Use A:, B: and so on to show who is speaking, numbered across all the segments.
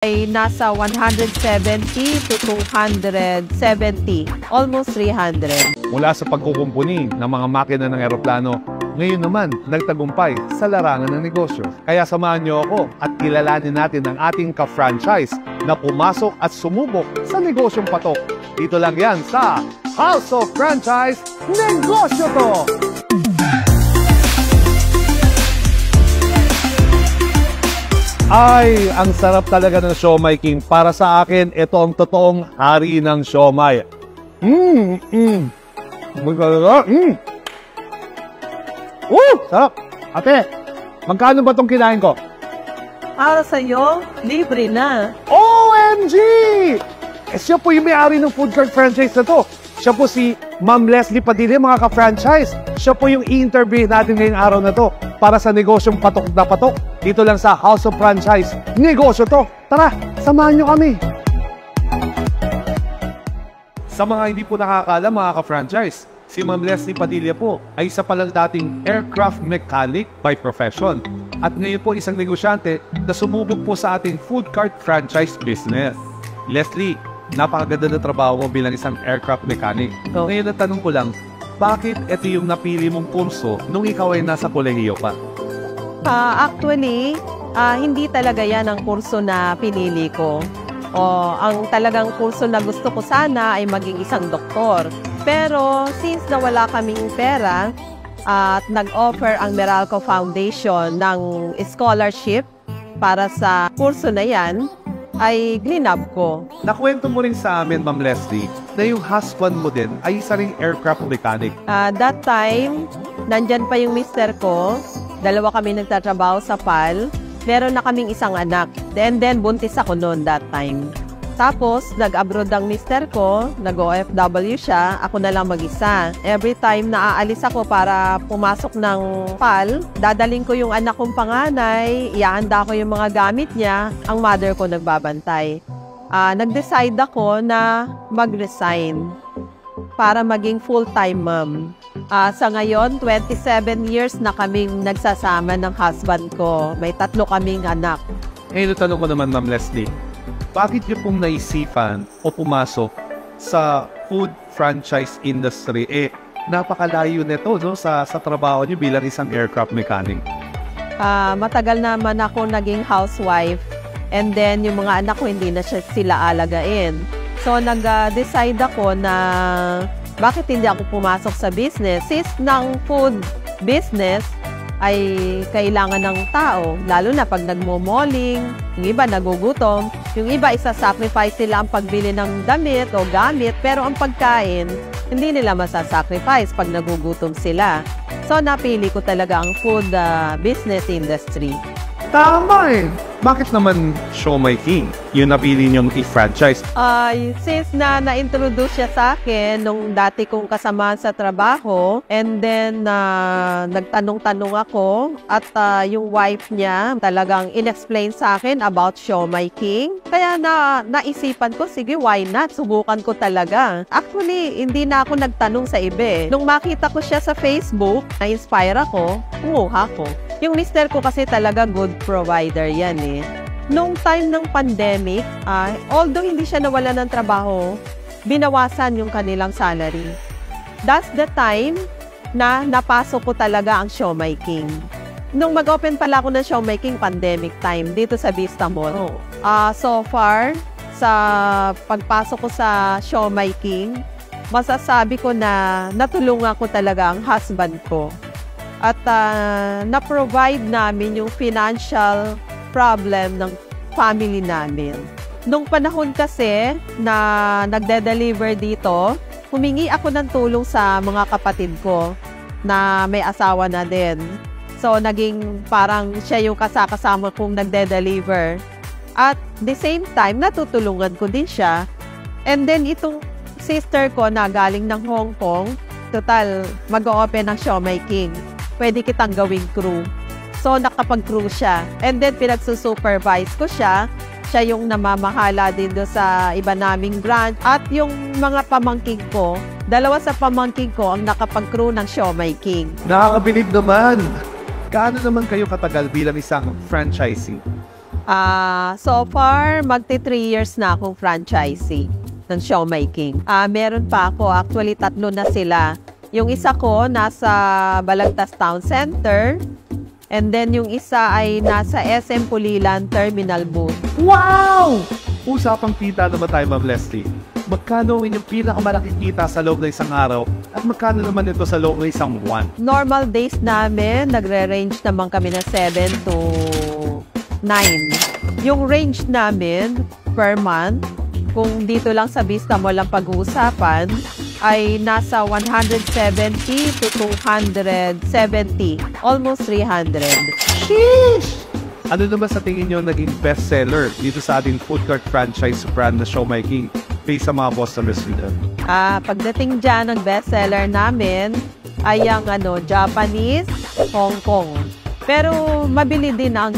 A: ay nasa 170 to 270, almost 300.
B: Mula sa pagkukumpuni ng mga makina ng eroplano, ngayon naman nagtagumpay sa larangan ng negosyo. Kaya samahan niyo ako at kilalanin natin ang ating ka-franchise na pumasok at sumubok sa negosyong patok. Dito lang yan sa House of Franchise Negosyo To! Ay, ang sarap talaga ng siomai king. Para sa akin, ito ang totoong hari ng siomai. Sarap. Ate, magkano ba itong kinain ko?
A: Para sa'yo, libre na.
B: OMG! Siya po yung may-ari ng food cart franchise na to. Siya po si Ma'am Leslie Padilla, mga ka-franchise. Siya po yung i-interview natin ngayong araw na to para sa negosyong patok na patok. Dito lang sa House of Franchise. Negosyo To! Tara, samahan nyo kami! Sa mga hindi po nakakala, mga ka-franchise, si Ma'am Leslie Padilla po ay isa palang dating aircraft mechanic by profession. At ngayon po isang negosyante na sumubok po sa ating food cart franchise business. Leslie, napakaganda na trabaho mo bilang isang aircraft mechanic. Ngayon na tanong ko lang, bakit ito yung napili mong kurso nung ikaw ay nasa kolehiyo pa?
A: Actually, hindi talaga yan ang kurso na pinili ko. Ang talagang kurso na gusto ko sana ay maging isang doktor. Pero since nawala kaming pera at nag-offer ang Meralco Foundation ng scholarship para sa kurso na yan, ay grinab ko.
B: Nakwento mo rin sa amin, Ma'am Leslie, na yung husband mo din ay isa ring aircraft mechanic.
A: That time, nandyan pa yung mister ko. Dalawa kami nagtatrabaho sa PAL. Meron na kaming isang anak. And then, buntis ako noon that time. Tapos, nag-abroad ang mister ko. Nag-OFW siya. Ako na lang mag-isa. Every time na aalis ako para pumasok ng PAL, dadaling ko yung anak kong panganay, iahanda ko yung mga gamit niya, ang mother ko nagbabantay. Nag-decide ako na mag-resign para maging full-time mom. Sa ngayon, 27 years na kaming nagsasama ng husband ko. May 3 kaming anak.
B: Ngayon, tanong ko naman, Ma'am Leslie, bakit niyo pong naisipan o pumasok sa food franchise industry? Napakalayo nito, no, sa trabaho niyo bilang isang aircraft mechanic.
A: Matagal naman ako naging housewife. And then, yung mga anak ko, hindi na sila alagain. So, nag-decide ako na bakit hindi ako pumasok sa business? Since ng food business ay kailangan ng tao, lalo na pag nagmo-malling, yung iba nagugutom, yung iba isa-sacrifice sila ang pagbili ng damit o gamit, pero ang pagkain, hindi nila masasacrifice pag nagugutom sila. So, napili ko talaga ang food business industry.
B: Tama eh! Bakit naman Siomai King yung napili niyong i-franchise?
A: Since na-introduce siya sa akin nung dati kong kasama sa trabaho, and then nagtanong-tanong ako at yung wife niya talagang in-explain sa akin about Siomai King. Kaya naisipan ko, sige, why not? Subukan ko talaga. Actually, hindi na ako nagtanong sa iba. Nung makita ko siya sa Facebook, na-inspire ako, kumuha ko. Yung mister ko kasi talaga good provider yan eh. Nung time ng pandemic, although hindi siya nawala ng trabaho, binawasan yung kanilang salary. That's the time na napasok ko talaga ang Siomai King. Nung mag-open pala ako ng Siomai King, pandemic time, dito sa Vista Mall. So far, sa pagpasok ko sa Siomai King, masasabi ko na natulungan ko talaga ang husband ko. At na-provide namin yung financial problem ng family namin. Nung panahon kasi na nagde-deliver dito, humingi ako ng tulong sa mga kapatid ko na may asawa na din. So, naging parang siya yung kasama kong nagde-deliver. At the same time, natutulungan ko din siya. And then, itong sister ko na galing ng Hong Kong, total, mag-o-open ng Siomai King. Pwede kitang gawing crew. So, nakapag-crew siya. And then, pinagsusupervise ko siya. Siya yung namamahala din do sa iba naming branch. At yung mga pamangking ko, 2 sa pamangking ko ang nakapag-crew ng Siomai King.
B: Nakakabilib naman! Gaano naman kayo katagal bilang isang franchisee?
A: So far, magti 3 years na akong franchisee ng Siomai King. Meron pa ako, actually 3 na sila. Yung isa ko nasa Balagtas Town Center, and then yung isa ay nasa SM Pulilan Terminal Booth.
B: Wow! Usapang kita naman tayo, Ma'am Leslie. Magkano yung pinakamalaking kita sa loob ng isang araw at magkano naman ito sa loob ng isang buwan?
A: Normal days namin, nagre-range naman kami na 7 to 9. Yung range namin per month, kung dito lang sa Vista Mall lang pag-uusapan, ay nasa 170 to 270, almost 300.
B: Sheesh! Ano naman sa tingin nyo naging bestseller dito sa ating food cart franchise brand na Siomai King based sa mga customers nito?
A: Pagdating dyan, ang bestseller namin ay ang Japanese, Hong Kong. Pero mabili din ang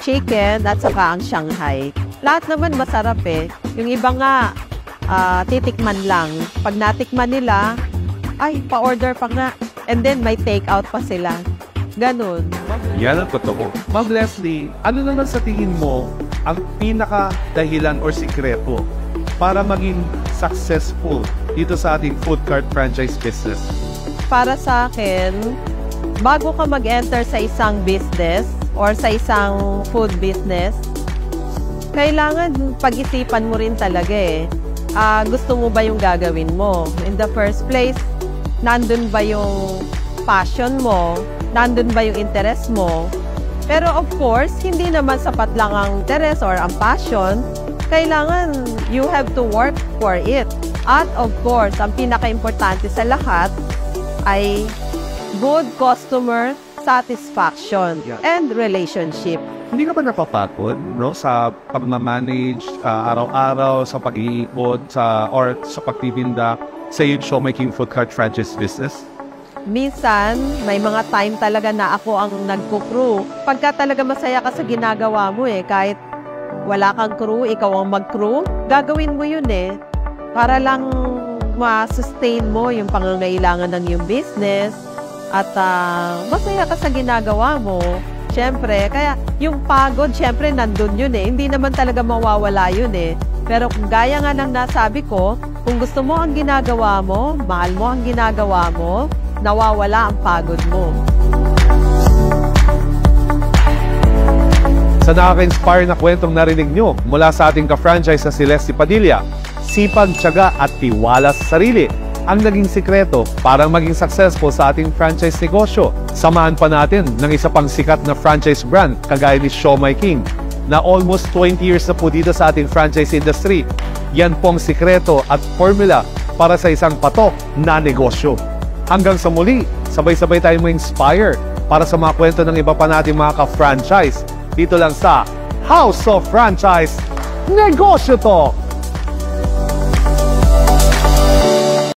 A: chicken at saka ang Shanghai. Lahat naman masarap eh. Yung iba nga, titikman lang. Pag natikman nila, ay, pa-order pa nga. And then, may take-out pa sila. Ganun.
B: Yan ang totoo. Ma'am Leslie, ano naman sa tingin mo ang pinaka-dahilan or sikreto para maging successful dito sa ating food cart franchise business?
A: Para sa akin, bago ka mag-enter sa isang business or sa isang food business, kailangan pag-isipan mo rin talaga eh. Gusto mo ba yung gagawin mo? In the first place, nandun ba yung passion mo? Nandun ba yung interest mo? Pero of course, hindi naman sapat lang ang interest or ang passion. Kailangan, you have to work for it. At of course, ang pinaka-importante sa lahat ay good customer satisfaction and relationship.
B: Hindi ka ba napapagod, sa pag-manage araw-araw, sa pag-iikot, or sa pagtitinda sa Siomai King Food Cart franchise business?
A: Minsan, may mga time talaga na ako ang nagko-crew. Pagka talaga masaya ka sa ginagawa mo kahit wala kang crew, ikaw ang mag-crew, gagawin mo yun para lang ma-sustain mo yung pangangailangan ng yung business at masaya ka sa ginagawa mo. Siyempre, kaya yung pagod, siyempre, nandun yun Hindi naman talaga mawawala yun Pero kung gaya nga ng nasabi ko, kung gusto mo ang ginagawa mo, mahal mo ang ginagawa mo, nawawala ang pagod mo.
B: Sa nakaka-inspire na kwentong narinig nyo mula sa ating ka-franchise na si Leslie Padilla, sipag, tiyaga at tiwala sa sarili ang naging sikreto para maging successful sa ating franchise negosyo. Samahan pa natin ng isa pang sikat na franchise brand kagaya ni Siomai King na almost 20 years na po dito sa ating franchise industry. Yan pong sikreto at formula para sa isang patok na negosyo. Hanggang sa muli, sabay-sabay tayong ma-inspire para sa mga kwento ng iba pa nating mga ka-franchise dito lang sa House of Franchise Negosyo Talk!